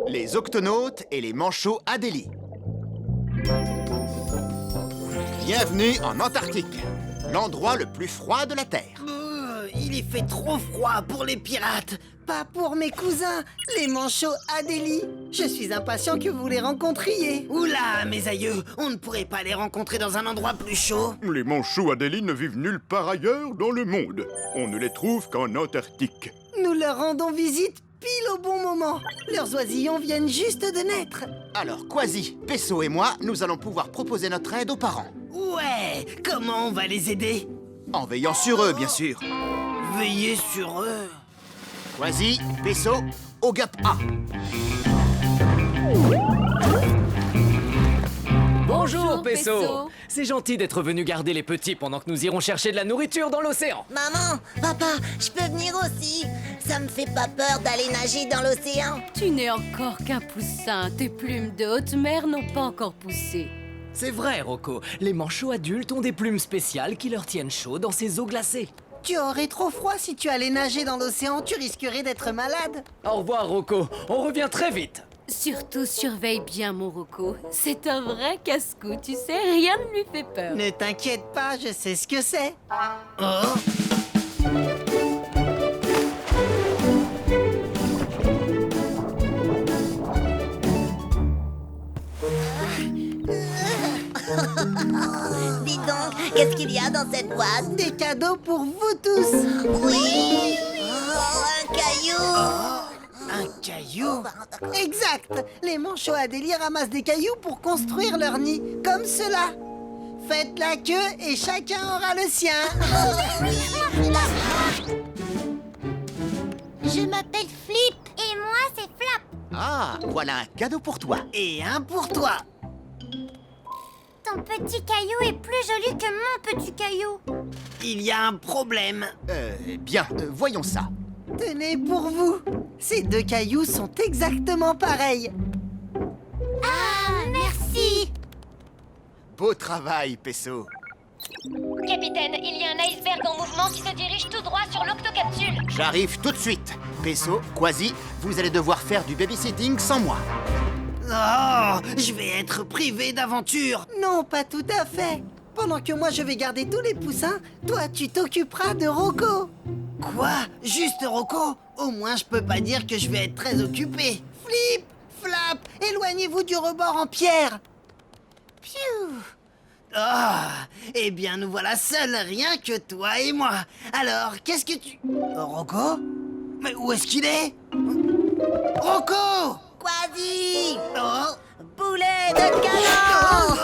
Les octonautes et les manchots Adélie. Bienvenue en Antarctique, l'endroit le plus froid de la Terre. Il y fait trop froid pour les pirates. Pas pour mes cousins, les manchots Adélie. Je suis impatient que vous les rencontriez. Oula, mes aïeux, on ne pourrait pas les rencontrer dans un endroit plus chaud? Les manchots Adélie ne vivent nulle part ailleurs dans le monde. On ne les trouve qu'en Antarctique. Nous leur rendons visite pile au bon moment. Leurs oisillons viennent juste de naître. Alors, Kwasi, Pesso et moi, nous allons pouvoir proposer notre aide aux parents. Ouais, comment on va les aider? En veillant sur eux, bien sûr. Veillez sur eux. Kwasi, Pesso, au gap A. Bonjour, Pesso. C'est gentil d'être venu garder les petits pendant que nous irons chercher de la nourriture dans l'océan. Maman, papa, je peux venir aussi. Ça me fait pas peur d'aller nager dans l'océan. Tu n'es encore qu'un poussin. Tes plumes de haute mer n'ont pas encore poussé. C'est vrai, Rocco. Les manchots adultes ont des plumes spéciales qui leur tiennent chaud dans ces eaux glacées. Tu aurais trop froid si tu allais nager dans l'océan. Tu risquerais d'être malade. Au revoir, Rocco. On revient très vite. Surtout surveille bien mon Rocco. C'est un vrai casse-cou, tu sais, rien ne lui fait peur. Ne t'inquiète pas, je sais ce que c'est. Oh. Dis donc, qu'est-ce qu'il y a dans cette boîte? Des cadeaux pour vous tous. Oui. Un caillou. Un caillou? Exact. Les manchots Adélie ramassent des cailloux pour construire leur nid, comme cela. Faites la queue et chacun aura le sien. Je m'appelle Flip. Et moi, c'est Flap. Ah, voilà un cadeau pour toi. Et un pour toi. Ton petit caillou est plus joli que mon petit caillou. Il y a un problème. Bien, voyons ça. Tenez pour vous. Ces deux cailloux sont exactement pareils. Ah, merci. Beau travail, Pesso. Capitaine, il y a un iceberg en mouvement qui se dirige tout droit sur l'octocapsule. J'arrive tout de suite. Pesso, Kwasi, vous allez devoir faire du babysitting sans moi. Oh, je vais être privé d'aventure. Non, pas tout à fait. Pendant que moi je vais garder tous les poussins, toi tu t'occuperas de Rocco. Quoi? Juste Rocco? Au moins je peux pas dire que je vais être très occupé. Flip, Flap, éloignez-vous du rebord en pierre. Piou. Ah, eh bien nous voilà seuls, rien que toi et moi. Alors, qu'est-ce que tu... Rocco? Mais où est-ce qu'il est? Rocco! Quasi. Oh. Poulet de canon.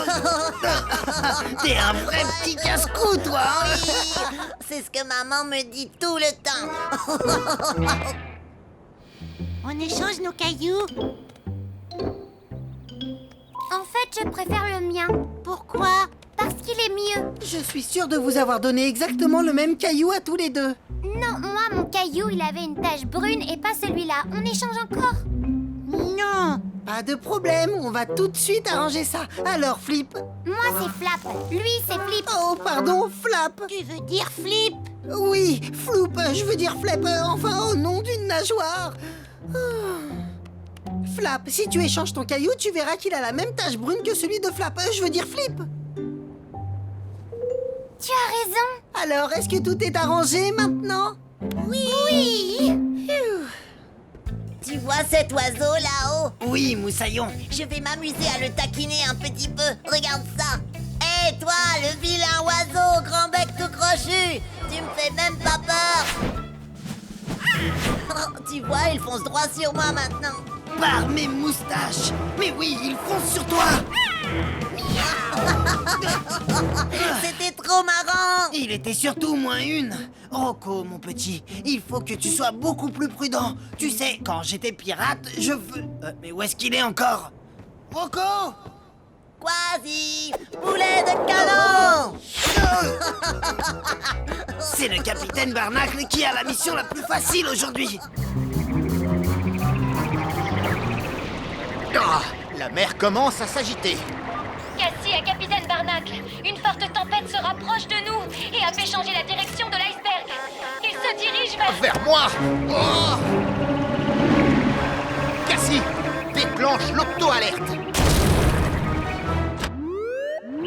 T'es un vrai petit casse-cou, toi, hein? Oui, c'est ce que maman me dit tout le temps. On échange nos cailloux. En fait, je préfère le mien. Pourquoi? Parce qu'il est mieux. Je suis sûre de vous avoir donné exactement le même caillou à tous les deux. Non, moi, mon caillou, il avait une tache brune et pas celui-là. On échange encore. Non, pas de problème, on va tout de suite arranger ça. Alors, Flip. Moi, c'est Flap. Lui, c'est Flip. Oh, pardon, Flap. Tu veux dire Flip? Oui, Floup, je veux dire Flap, enfin au nom d'une nageoire. Ah. Flap, si tu échanges ton caillou, tu verras qu'il a la même tache brune que celui de Flap, je veux dire Flip. Tu as raison. Alors, est-ce que tout est arrangé maintenant? Oui. Tu vois cet oiseau là-haut? Oui, Moussaillon. Je vais m'amuser à le taquiner un petit peu. Regarde ça. Hé, toi, le vilain oiseau, grand bec tout crochu. Tu me fais même pas peur. Tu vois, il fonce droit sur moi maintenant. Par mes moustaches. Mais oui, il fonce sur toi. C'était trop marrant. Il était surtout moins une. Rocco, mon petit, il faut que tu sois beaucoup plus prudent. Tu sais, quand j'étais pirate, je veux... mais où est-ce qu'il est encore? Rocco! Quasi, poulet de canon. C'est le capitaine Barnacle qui a la mission la plus facile aujourd'hui. Ah, la mer commence à s'agiter. Cassie à Capitaine Barnacle. Une forte tempête se rapproche de nous et a fait changer la direction de l'iceberg. Il se dirige vers... Vers moi. Oh. Cassie, déclenche l'octo-alerte.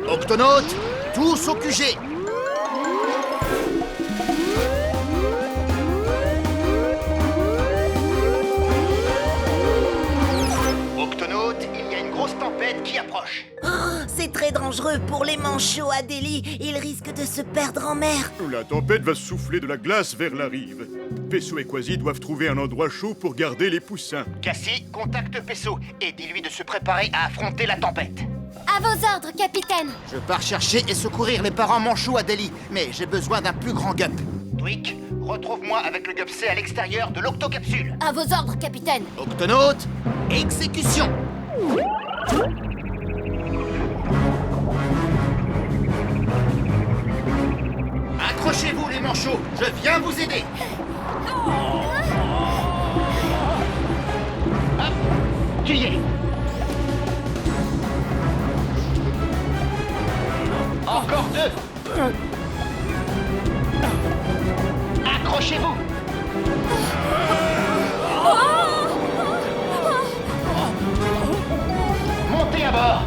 Octonautes, tous au QG. Octonautes, il y a une grosse tempête qui approche. C'est très dangereux pour les manchots, Adélie. Ils risquent de se perdre en mer. La tempête va souffler de la glace vers la rive. Pesso et Quasi doivent trouver un endroit chaud pour garder les poussins. Cassie, contacte Pesso et dis-lui de se préparer à affronter la tempête. À vos ordres, capitaine. Je pars chercher et secourir les parents manchots à Delhi, mais j'ai besoin d'un plus grand gup. Tweak, retrouve-moi avec le gup C à l'extérieur de l'octocapsule. À vos ordres, capitaine. Octonautes, exécution. Accrochez-vous les manchots, je viens vous aider. Hop, tu y es. Encore deux. Accrochez-vous. Montez à bord.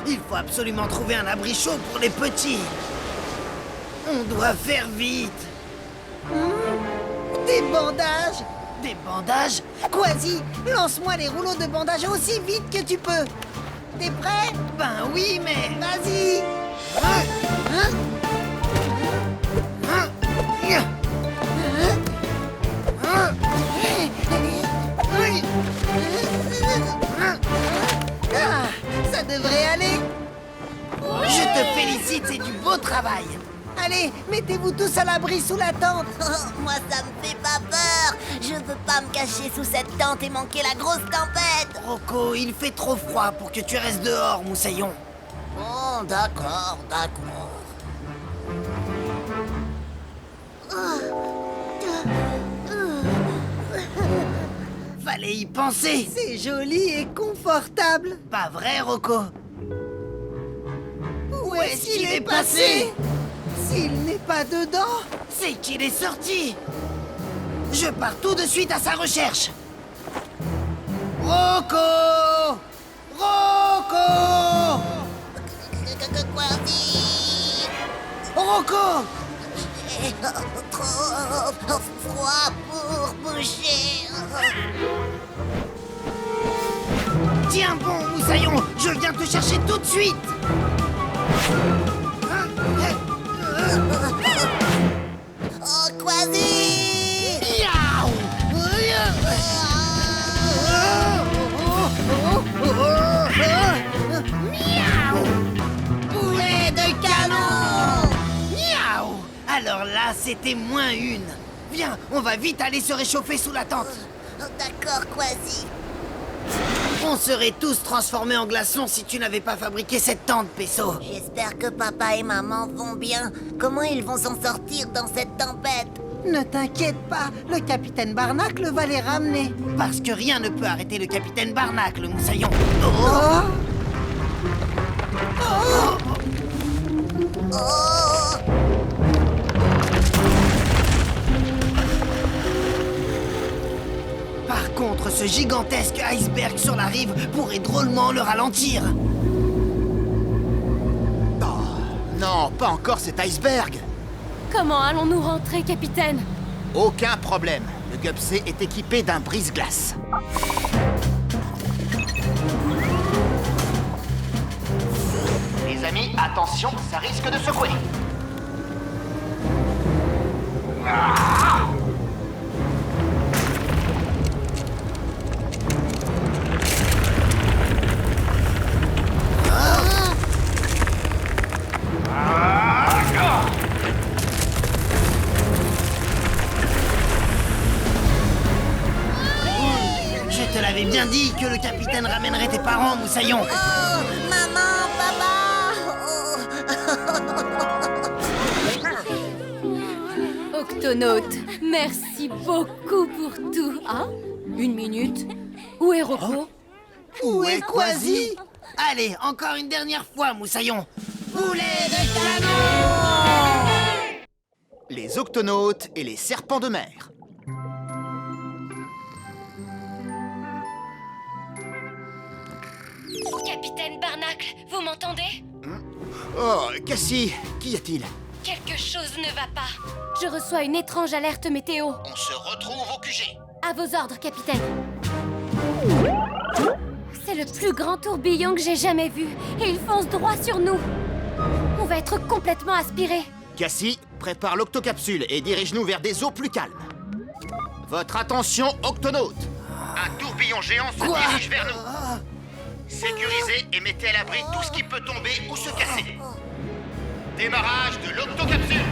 Il faut absolument trouver un abri chaud pour les petits. On doit faire vite. Des bandages. Des bandages? Quasi, lance-moi les rouleaux de bandage aussi vite que tu peux. T'es prêt? Ben oui, mais vas-y. Ah, ça devrait aller. Je te félicite, c'est du beau travail. Allez, mettez-vous tous à l'abri sous la tente. Moi, ça me fait pas peur. Je veux pas me cacher sous cette tente et manquer la grosse tempête. Rocco, il fait trop froid pour que tu restes dehors, Moussaillon. Oh, d'accord, d'accord. Fallait y penser. C'est joli et confortable. Pas vrai, Rocco? Où est-ce qu'il est passé? S'il n'est pas dedans, c'est qu'il est sorti. Je pars tout de suite à sa recherche. Rocco! Rocco! Quasi. Rocco! J'ai trop froid pour bouger. Tiens bon, Moussaillon, je viens te chercher tout de suite. Oh, Quasi! Miaou! Miaou! Boulet de canon! Miaou! Alors là, c'était moins une. Viens, on va vite aller se réchauffer sous la tente. Oh, d'accord, Quasi. On serait tous transformés en glaçons si tu n'avais pas fabriqué cette tente, Pesso. J'espère que papa et maman vont bien. Comment ils vont s'en sortir dans cette tempête? Ne t'inquiète pas, le capitaine Barnacle va les ramener. Parce que rien ne peut arrêter le capitaine Barnacle, Moussaillon. Oh! Oh! Oh! Par contre, ce gigantesque iceberg sur la rive pourrait drôlement le ralentir. Non, pas encore cet iceberg. Comment allons-nous rentrer, capitaine? Aucun problème. Le gup C est équipé d'un brise-glace. Les amis, attention, ça risque de secouer. Je te l'avais bien dit que le capitaine ramènerait tes parents, Moussaillon. Oh, maman, papa. Octonaute, merci beaucoup pour tout. Ah, une minute. Où est Rocco? Où est Quasi? Allez, encore une dernière fois, Moussaillon. Boulet de canon! les octonautes et les serpents de mer. Capitaine Barnacle, vous m'entendez? Oh, Cassie, qu'y a-t-il? Quelque chose ne va pas. Je reçois une étrange alerte météo. On se retrouve au QG. À vos ordres, capitaine. C'est le plus grand tourbillon que j'ai jamais vu. Et il fonce droit sur nous. On va être complètement aspirés. Cassie, prépare l'octocapsule et dirige-nous vers des eaux plus calmes. Votre attention, octonautes. Un tourbillon géant se dirige vers nous. Sécurisez et mettez à l'abri tout ce qui peut tomber ou se casser. Démarrage de l'octocapsule.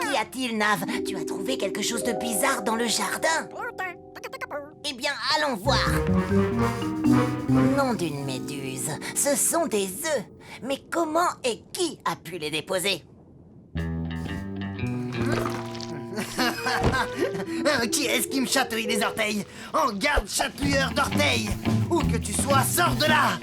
Qu'y a-t-il, Nav? Tu as trouvé quelque chose de bizarre dans le jardin? Eh bien, allons voir. Nom d'une méduse, ce sont des œufs. Mais comment et qui a pu les déposer? Qui est-ce qui me chatouille les orteils? En garde, chatouilleur d'orteils! Où que tu sois, sors de là!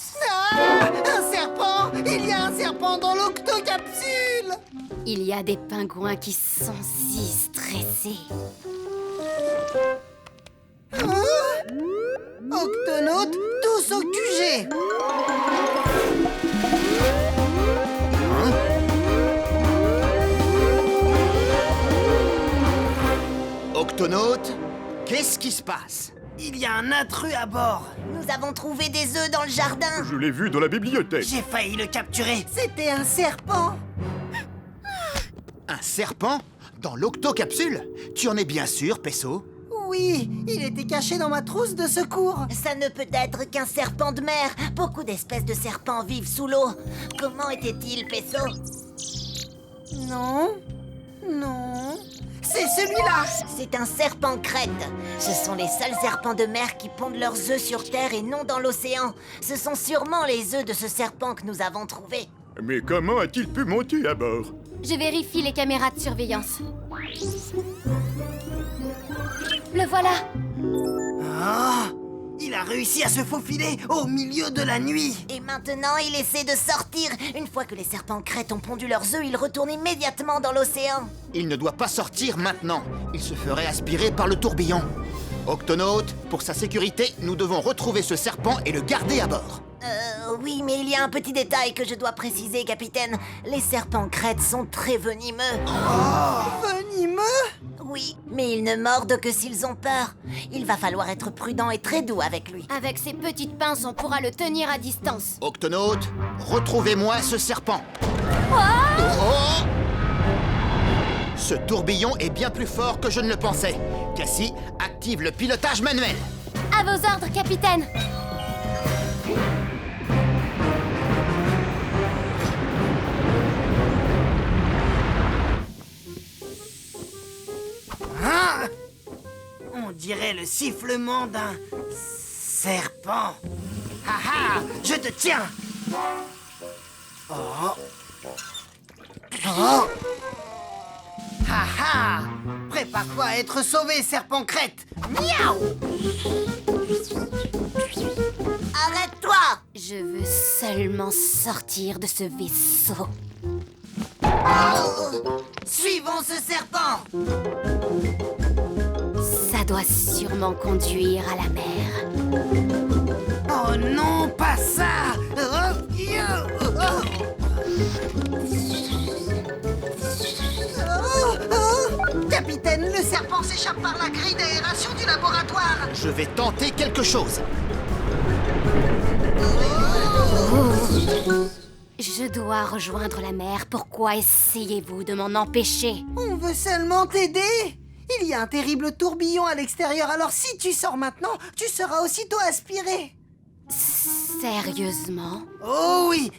Un serpent! Il y a un serpent dans l'octocapsule! Il y a des pingouins qui sont si stressés. Octonautes, tous au QG! Octonautes, qu'est-ce qui se passe? Il y a un intrus à bord! Nous avons trouvé des œufs dans le jardin. Je l'ai vu dans la bibliothèque. J'ai failli le capturer! C'était un serpent! Un serpent? Dans l'octocapsule? Tu en es bien sûr, Pesso? Oui, il était caché dans ma trousse de secours! Ça ne peut être qu'un serpent de mer. Beaucoup d'espèces de serpents vivent sous l'eau. Comment était-il, Pesso? Non, non... C'est celui-là! C'est un serpent crête. Ce sont les seuls serpents de mer qui pondent leurs œufs sur Terre et non dans l'océan. Ce sont sûrement les œufs de ce serpent que nous avons trouvés. Mais comment a-t-il pu monter à bord? Je vérifie les caméras de surveillance. Le voilà. Ah! Il a réussi à se faufiler au milieu de la nuit! Et maintenant, il essaie de sortir. Une fois que les serpents crêtes ont pondu leurs œufs, ils retournent immédiatement dans l'océan. Il ne doit pas sortir maintenant. Il se ferait aspirer par le tourbillon. Octonautes, pour sa sécurité, nous devons retrouver ce serpent et le garder à bord. Oui, mais il y a un petit détail que je dois préciser, capitaine. Les serpents crêtes sont très venimeux. Venimeux? Oui, mais ils ne mordent que s'ils ont peur. Il va falloir être prudent et très doux avec lui. Avec ses petites pinces, on pourra le tenir à distance. Octonautes, retrouvez-moi ce serpent. Oh! Ce tourbillon est bien plus fort que je ne le pensais. Cassie, active le pilotage manuel. À vos ordres, capitaine. Hein? On dirait le sifflement d'un serpent. Ah ah! Je te tiens! Oh! Oh! Ah ah! Prépare-toi à être sauvé, serpent crête! Miaou! Arrête-toi! Je veux seulement sortir de ce vaisseau. Suivons ce serpent! Ça doit sûrement conduire à la mer. Oh non, pas ça! Capitaine, le serpent s'échappe par la grille d'aération du laboratoire! Je vais tenter quelque chose. Je dois rejoindre la mer. Pourquoi essayez-vous de m'en empêcher? On veut seulement t'aider. Il y a un terrible tourbillon à l'extérieur, alors si tu sors maintenant, tu seras aussitôt aspiré. Sérieusement? Oh oui,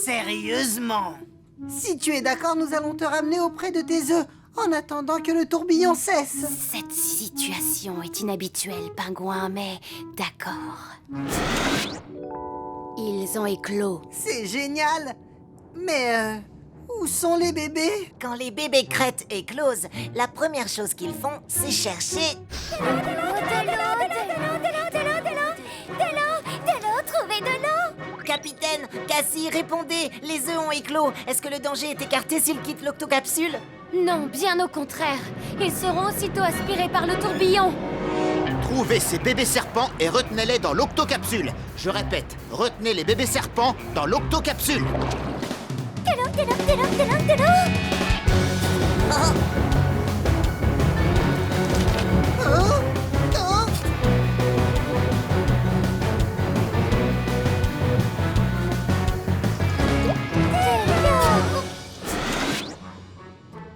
sérieusement. Si tu es d'accord, nous allons te ramener auprès de tes œufs, en attendant que le tourbillon cesse. Cette situation est inhabituelle, pingouin, mais d'accord. Ils ont éclos. C'est génial. Mais où sont les bébés? Quand les bébés crêtes éclosent, la première chose qu'ils font, c'est chercher... Trouvez de l'eau! Capitaine, Cassie, répondez! Les œufs ont éclos. Est-ce que le danger est écarté s'ils quittent l'octocapsule? Non, bien au contraire. Ils seront aussitôt aspirés par le tourbillon. Trouvez ces bébés serpents et retenez-les dans l'octocapsule. Je répète, retenez les bébés serpents dans l'octocapsule. De l'eau! Oh, Oh, oh.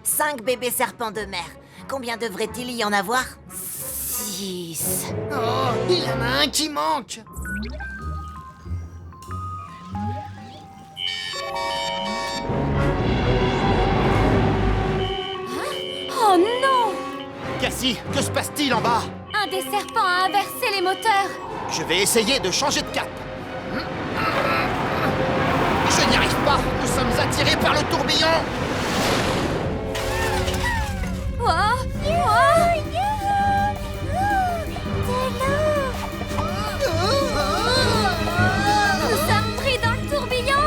5 bébés serpents de mer. Combien devrait-il y en avoir? 6. Oh, il y en a un qui manque. Oh non! Cassie, que se passe-t-il en bas? Un des serpents a inversé les moteurs. Je vais essayer de changer de cap. Je n'y arrive pas. Nous sommes attirés par le tourbillon. Oh! Nous sommes pris dans le tourbillon.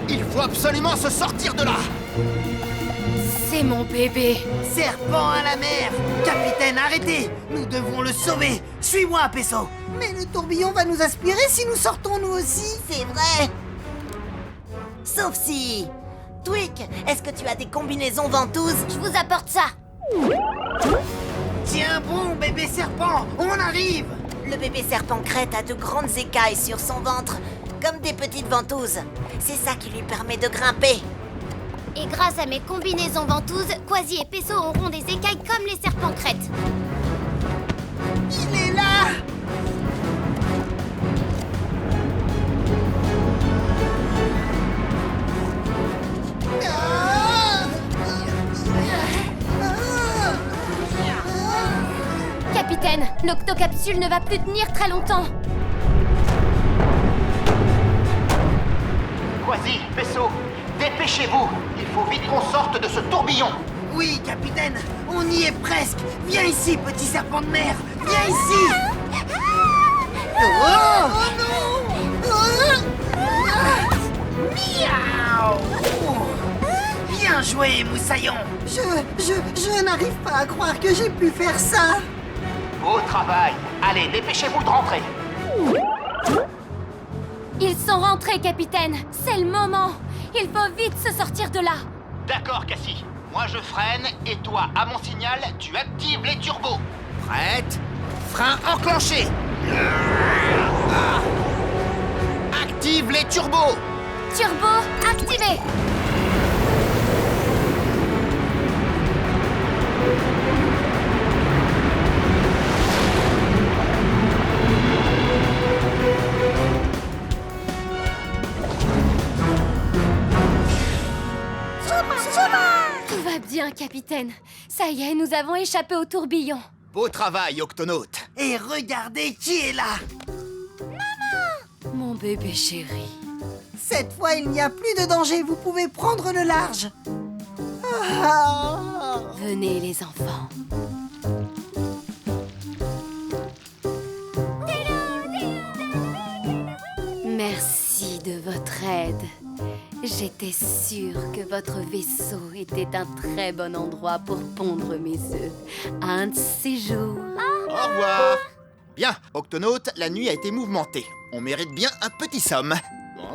Il faut absolument se sortir de là. C'est mon bébé. Serpent à la mer. Capitaine, arrêtez. Nous devons le sauver. Suis-moi, Peso. Mais le tourbillon va nous aspirer si nous sortons nous aussi. C'est vrai! Sauf si... Twig, est-ce que tu as des combinaisons ventouses? Je vous apporte ça! Tiens bon, bébé serpent, on arrive. Le bébé serpent crête a de grandes écailles sur son ventre, comme des petites ventouses. C'est ça qui lui permet de grimper. Et grâce à mes combinaisons ventouses, Quasi et Peso auront des écailles comme les serpents crêtes. Il est là. Capitaine, l'octocapsule ne va plus tenir très longtemps. Quasi, Peso, dépêchez-vous. Il faut vite qu'on sorte de ce tourbillon. Oui, capitaine, on y est presque. Viens ici, petit serpent de mer. Viens ici. Oh non. Miaou. Bien joué, Moussaillon. Je n'arrive pas à croire que j'ai pu faire ça. Beau travail. Allez, dépêchez-vous de rentrer. Ils sont rentrés, capitaine. C'est le moment. Il faut vite se sortir de là. D'accord, Cassie. Moi, je freine et toi, à mon signal, tu actives les turbos. Prête? Frein enclenché. Active les turbos. Turbo activé. Tout va bien, capitaine. Ça y est, nous avons échappé au tourbillon. Beau travail, Octonaute. Et regardez qui est là. Mon bébé chéri. Cette fois, il n'y a plus de danger. Vous pouvez prendre le large. Ah. Venez, les enfants. Merci de votre aide. J'étais sûre que votre vaisseau était un très bon endroit pour pondre mes œufs. Un de ces jours. Au revoir. Bien, Octonaute, la nuit a été mouvementée. On mérite bien un petit somme. Bon.